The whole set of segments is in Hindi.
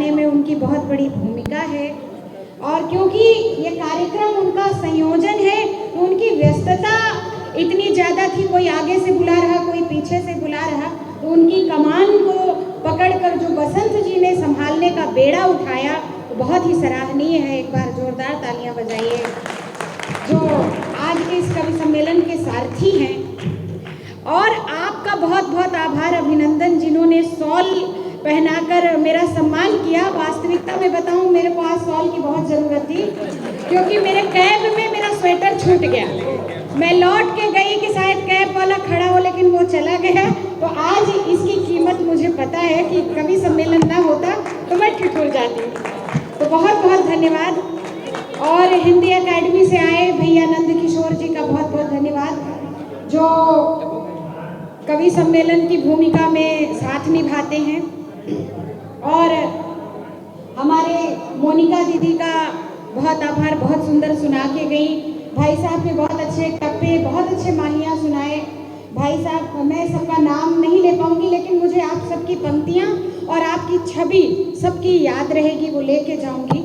सजाने में उनकी बहुत बड़ी भूमिका है। और क्योंकि ये कार्यक्रम उनका संयोजन है तो उनकी व्यस्तता इतनी ज़्यादा थी, कोई आगे से बुला रहा, कोई पीछे से बुला रहा, तो उनकी कमान को पकड़कर जो बसंत जी ने संभालने का बेड़ा उठाया वो बहुत ही सराहनीय है। एक बार जोरदार तालियां बजाइए। जो आज के इस कवि सम्मेलन के सारथी हैं, और आपका बहुत बहुत आभार, अभिनंदन, जिन्होंने शॉल पहनाकर मेरा सम्मान किया। वास्तविकता में बताऊं, मेरे को आज शॉल की बहुत ज़रूरत थी क्योंकि मेरे कैब में मेरा स्वेटर छूट गया। मैं लौट के गई कि शायद कैब वाला खड़ा हो, लेकिन वो चला गया। तो आज इसकी कीमत मुझे पता है कि कवि सम्मेलन ना होता तो मैं ठिठुर जाती। तो बहुत बहुत धन्यवाद। और हिंदी एकेडमी से आए भैया नंद किशोर जी का बहुत बहुत धन्यवाद, जो कवि सम्मेलन की भूमिका में साथ निभाते हैं। और हमारे मोनिका दीदी का बहुत आभार, बहुत सुंदर सुना के गई। भाई साहब ने बहुत अच्छे टप्पे, बहुत अच्छे माहिया सुनाए। भाई साहब, मैं सबका नाम नहीं ले पाऊंगी, लेकिन मुझे आप सबकी पंक्तियां और आपकी छवि सबकी याद रहेगी, वो लेके जाऊंगी।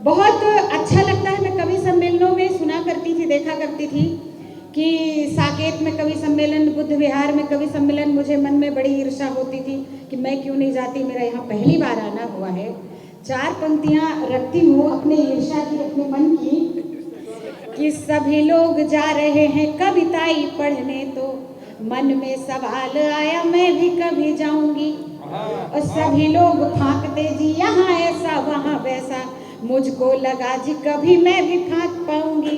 बहुत अच्छा लगता है। मैं कवि सम्मेलनों में सुना करती थी, देखा करती थी कि साकेत में कवि सम्मेलन, बुद्ध विहार में कवि सम्मेलन, मुझे मन में बड़ी ईर्ष्या होती थी कि मैं क्यों नहीं जाती, मेरा यहाँ पहली बार आना हुआ है। 4 पंक्तियाँ रखती हूँ अपने ईर्ष्या की, अपने मन की, कि सभी लोग जा रहे हैं कविताई पढ़ने, तो मन में सवाल आया मैं भी कभी जाऊंगी। और सभी लोग फांकते जी यहाँ ऐसा वहाँ वैसा, मुझको लगा जी कभी मैं भी फांक पाऊंगी।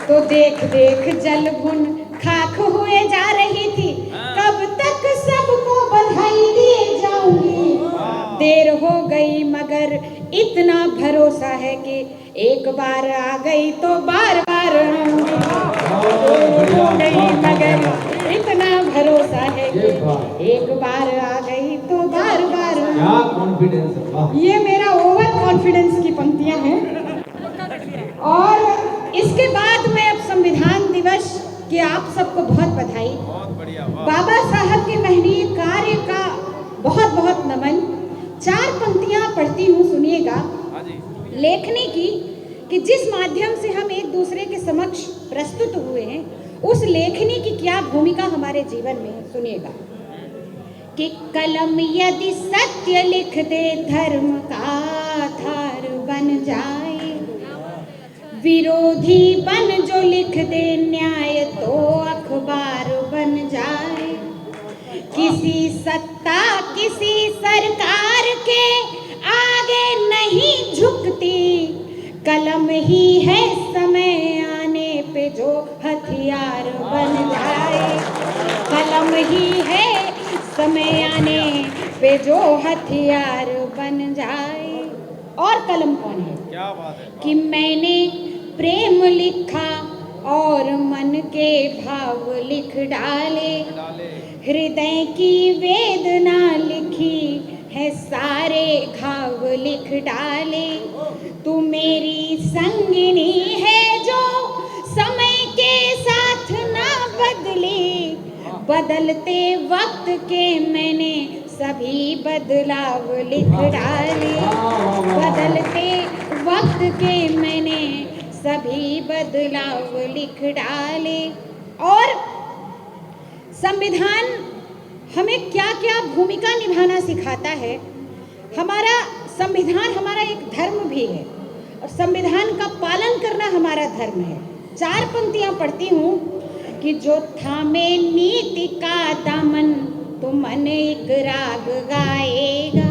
तो देख देख जल भुन खाक हुए जा रही थी, कब तक सबको बधाई दिए जाऊंगी। देर हो गई मगर इतना भरोसा है कि एक बार आ गई तो बार बार आऊंगी। देर हो गई मगर इतना भरोसा है कि एक बार आ गई तो बार बार। क्या कॉन्फिडेंस है! ये मेरा ओवर कॉन्फिडेंस की पंक्तियां हैं। और इसके बाद में अब संविधान दिवस की आप सबको बहुत बधाई। बाबा साहब के महनीय कार्य का बहुत बहुत नमन। 4 पंक्तियां पढ़ती हूँ, सुनिएगा। लेखनी की कि जिस माध्यम से हम एक दूसरे के समक्ष प्रस्तुत हुए हैं, उस लेखनी की क्या भूमिका हमारे जीवन में है, सुनिएगा। कि कलम यदि सत्य लिख दे, धर्म का आधार बन जाए, विरोधी बन जो लिख दे न्याय, तो अखबार बन जाए। किसी सत्ता किसी सरकार के आगे नहीं झुकती, कलम ही है समय आने पे जो हथियार बन जाए। कलम ही है समय आने पे जो हथियार बन जाए। और कलम कौन है? क्या बात है! कि मैंने प्रेम लिखा और मन के भाव लिख डाले, हृदय की वेदना लिखी है, सारे घाव लिख डाले। तू मेरी संगिनी है जो समय के साथ ना बदली, बदलते वक्त के मैंने सभी बदलाव लिख डाले। बदलते वक्त के मैंने सभी बदलाव लिख डाले। और संविधान हमें क्या क्या भूमिका निभाना सिखाता है। हमारा संविधान हमारा एक धर्म भी है और संविधान का पालन करना हमारा धर्म है। 4 पंक्तियां पढ़ती हूँ कि जो थामे नीति का दामन, तो मन एक राग गाएगा।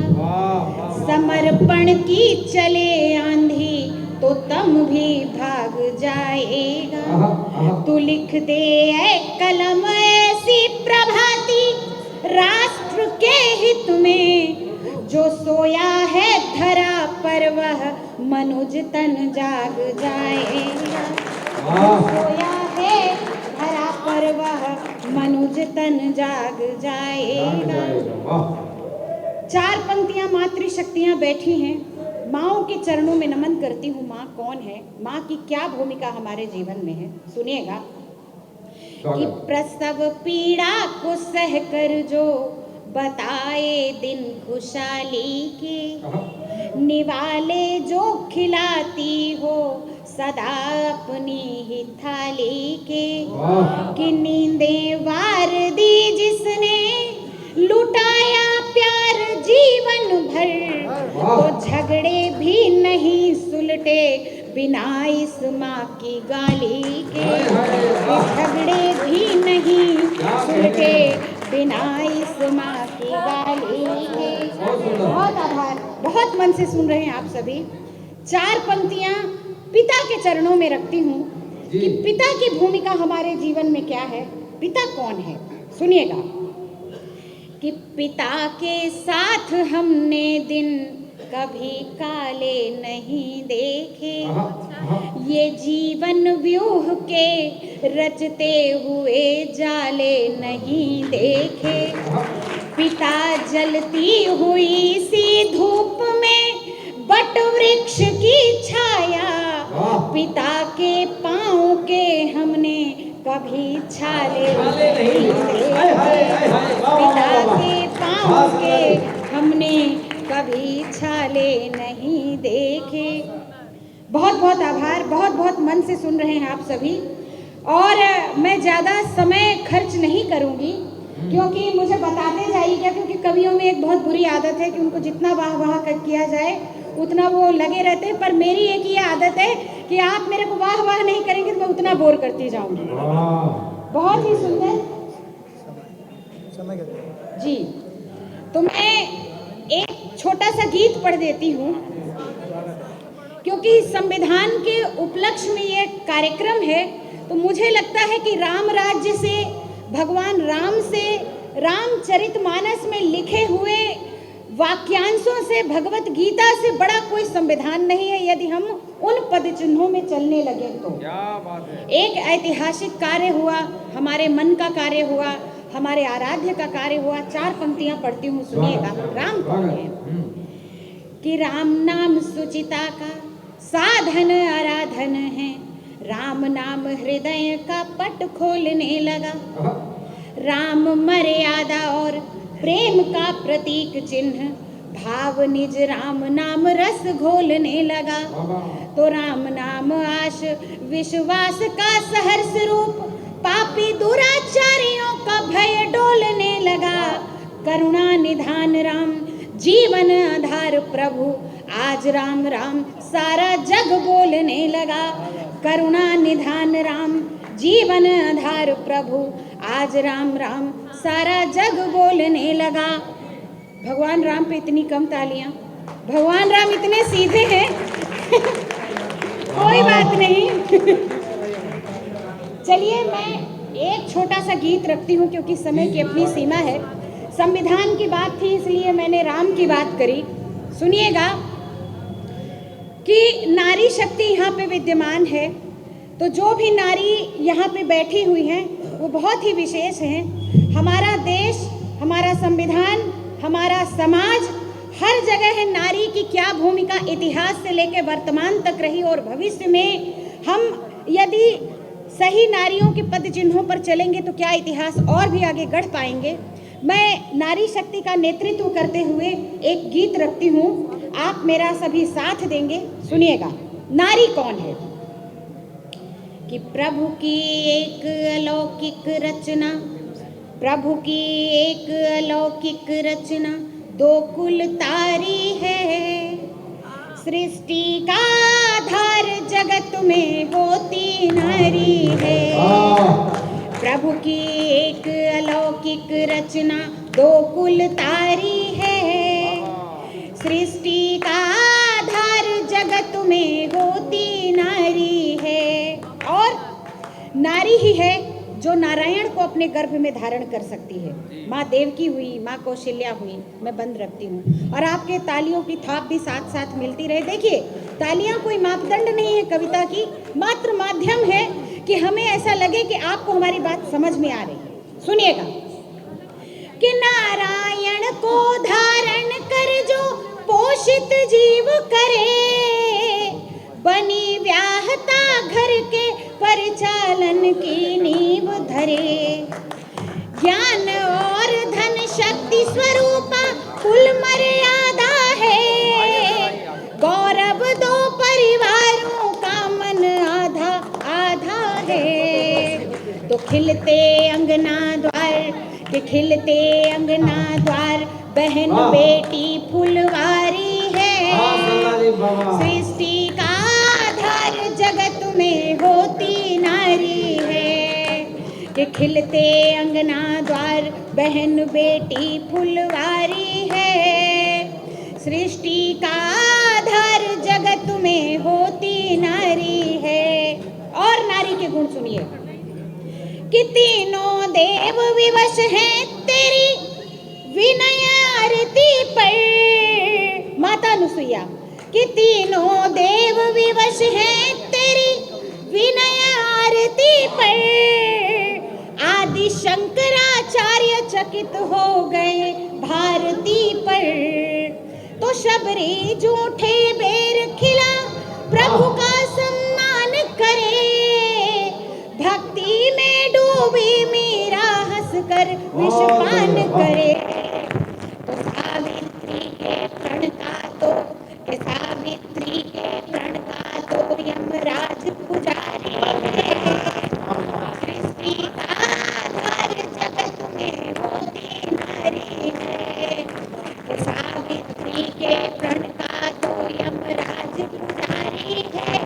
समर्पण की चले आंधी, तो तम भी भाग जाएगा। तू लिख दे ऐ कलम ऐसी प्रभाती, राष्ट्र के हित में, जो सोया है धरा पर वह मनुज तन जाग जाएगा। सोया है धरा पर वह मनुज तन जाग जाएगा। 4 पंक्तियां मातृशक्तियां बैठी हैं। माँओं के चरणों में नमन करती हूँ। माँ कौन है, माँ की क्या भूमिका हमारे जीवन में है, सुनिएगा। कि प्रसव पीड़ा को सहकर जो बताए दिन खुशहाली के, निवाले जो खिलाती हो सदा अपनी ही थाली के, कि नींदें वार दी जिसने लुटाया प्यार जीवन भर, तो झगड़े भी नहीं सुलटे बिना इस माँ की गाली के, झगड़े भी नहीं सुलटे बिना इस माँ की गाली के। बहुत आभार, बहुत मन से सुन रहे हैं आप सभी। 4 पंक्तियां पिता के चरणों में रखती हूँ कि पिता की भूमिका हमारे जीवन में क्या है, पिता कौन है। सुनिएगा कि पिता के साथ हमने दिन कभी काले नहीं देखे, ये जीवन व्यूह के रचते हुए जाले नहीं देखे, पिता जलती हुई सी धूप में बट वृक्ष की छाया, पिता के पाँव के हमने कभी छाले नहीं देखे, पिता के पाँव के हमने कभी छाले नहीं देखे। बहुत बहुत आभार, बहुत बहुत मन से सुन रहे हैं आप सभी। और मैं ज़्यादा समय खर्च नहीं करूँगी क्योंकि मुझे बताते जाइएगा, क्योंकि कवियों में एक बहुत बुरी आदत है कि उनको जितना वाह वाह किया जाए उतना वो लगे रहते हैं, पर मेरी एक ये आदत है कि आप मेरे को वाह वाह नहीं करेंगे तो मैं उतना बोर करती जाऊँगी। बहुत ही सुंदर जी। तो मैं एक छोटा सा गीत पढ़ देती हूँ क्योंकि संविधान के उपलक्ष्य में ये कार्यक्रम है, तो मुझे लगता है कि राम राज्य से, भगवान राम से, रामचरितमानस में लिखे हुए वाक्यांशों से, भगवत गीता से बड़ा कोई संविधान नहीं है यदि हम उन पद चिन्हों में चलने लगे तो। क्या बात है। एक ऐतिहासिक कार्य हुआ, हमारे मन का कार्य हुआ, हमारे आराध्य का कार्य हुआ। 4 पंक्तियां पढ़ती हूँ, सुनिएगा। राम कौन है? कि राम नाम सुचिता का साधन आराधन है, राम नाम हृदय का पट खोलने लगा, राम मर्यादा और प्रेम का प्रतीक चिन्ह, भाव निज राम नाम रस घोलने लगा, तो राम नाम आश विश्वास का सहर्ष रूप, पापी दुराचारियों का भय डोलने लगा, करुणा निधान राम जीवन आधार प्रभु, आज राम राम सारा जग बोलने लगा, करुणा निधान राम जीवन आधार प्रभु, आज राम राम सारा जग बोलने लगा। भगवान राम पे इतनी कम तालियां, भगवान राम इतने सीधे हैं कोई बात नहीं चलिए मैं एक छोटा सा गीत रखती हूँ क्योंकि समय की अपनी सीमा है। संविधान की बात थी इसलिए मैंने राम की बात करी। सुनिएगा कि नारी शक्ति यहाँ पे विद्यमान है, तो जो भी नारी यहाँ पे बैठी हुई हैं वो बहुत ही विशेष हैं। हमारा देश, हमारा संविधान, हमारा समाज, हर जगह है नारी की क्या भूमिका इतिहास से लेकर वर्तमान तक रही, और भविष्य में हम यदि सही नारियों के पद चिन्हों पर चलेंगे तो क्या इतिहास और भी आगे गढ़ पाएंगे। मैं नारी शक्ति का नेतृत्व करते हुए एक गीत रखती हूँ, आप मेरा सभी साथ देंगे। सुनिएगा। नारी कौन है? कि प्रभु की एक अलौकिक रचना, प्रभु की एक अलौकिक रचना, 2 कुल तारी है, सृष्टि का आधार जगत में होती नारी है। प्रभु की एक अलौकिक रचना, 2 कुल तारी है, सृष्टि का आधार जगत में होती नारी है। और नारी ही है जो नारायण को अपने गर्भ में धारण कर सकती है। माँ देवकी हुई, माँ कौशल्या हुई। मैं बंद रखती हूँ और आपके तालियों की थाप भी साथ साथ मिलती रहे। देखिए, तालियां कोई मापदंड नहीं है कविता की, मात्र माध्यम है कि हमें ऐसा लगे कि आपको हमारी बात समझ में आ रही है। सुनिएगा कि नारायण को धारण कर जो पोषित जीव करे, बनी व्याहता घर के परिचालन की नींव धरे, ज्ञान और धन शक्ति कुल मर्यादा है, गौरव दो परिवारों का मन आधा आधा है। तो खिलते अंगना द्वार के खिलते अंगना द्वार, बहन बेटी फुलवारी है। सृष्टि का आधार जगत में होती नारी है, कि खिलते अंगना द्वार बहन बेटी फुलवारी है। सृष्टि का आधार जगत में होती नारी है। और नारी के गुण सुनिए, कि तीनों देव विवश हैं तेरी विनय आरती पर। माता अनुसुईया, कि तीनों देव विवश हैं तेरी विनय आरती पर। आदि शंकराचार्य चकित हो गए भारती पर। तो शबरी जूठे बेर खिला प्रभु का सम्मान करे, भक्ति में डूबी मीरा हंसकर विषपान करे। तो सावित्री के प्रण का तो, कि सावित्री के प्रण का तो यमराज पुजारी है। सृष्टि का आधार जगत में होती नारी है, तो सावित्री के प्रण का तो यमराज पुजारी है।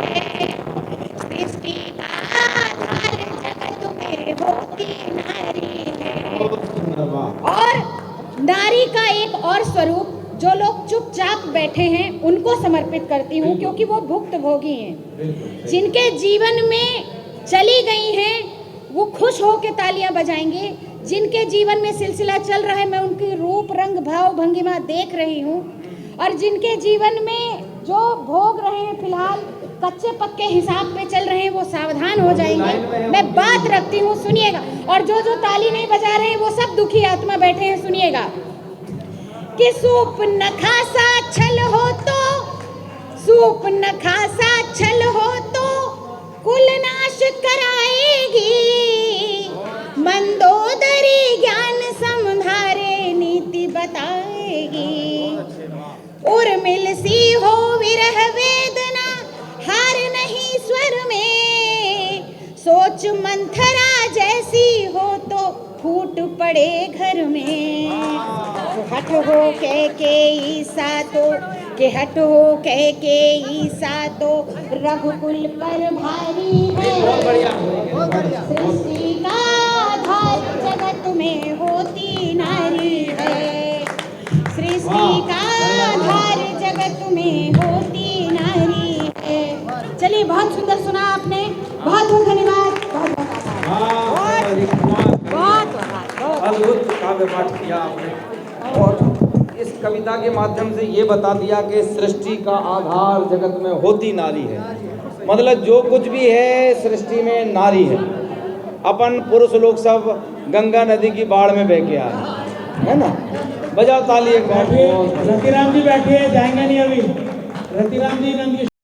सृष्टि का आधार जगत में होती नारी है। और नारी का एक और स्वरूप जो लोग चुपचाप बैठे हैं उनको समर्पित करती हूँ, क्योंकि वो भुक्तभोगी हैं। जिनके जीवन में चली गई हैं वो खुश होकर तालियां बजाएंगे। जिनके जीवन में सिलसिला चल रहा है, मैं उनकी रूप रंग भाव भंगिमा देख रही हूँ। और जिनके जीवन में जो भोग रहे हैं फिलहाल कच्चे पक्के हिसाब पे चल रहे हैं, वो सावधान हो जाएंगे। मैं बात रखती हूँ, सुनिएगा। और जो जो ताली नहीं बजा रहे हैं वो सब दुखी आत्मा बैठे हैं, सुनिएगा। कि सूप न खासा छल हो तो, सूप न खासा छल हो तो कुल नाश कराएगी। मंदोदरी ज्ञान समधारे नीति बताएगी। उर्मिल सी हो विरह वेदना हार नहीं स्वर में, सोच मंथरा जैसी हो तो फूट पड़े घर में। हट हो के ईसा तो, कि हट हो के ईसा तो रघुकुल पर भारी है। सृष्टि का आधार जगत में होती नारी है। सृष्टि का आधार जगत में होती नारी है। चलिए, बहुत सुंदर सुना आपने, बहुत बहुत धन्यवाद। बहुत अद्भुत काव्य पाठ किया आपने, और इस कविता के माध्यम से ये बता दिया कि सृष्टि का आधार जगत में होती नारी है। मतलब जो कुछ भी है सृष्टि में नारी है। अपन पुरुष लोग सब गंगा नदी की बाढ़ में बह के आए, है ना। बजाओ ताली एक बार। रतिराम जी बैठिए, जाएंगे नहीं अभी। रतिराम जी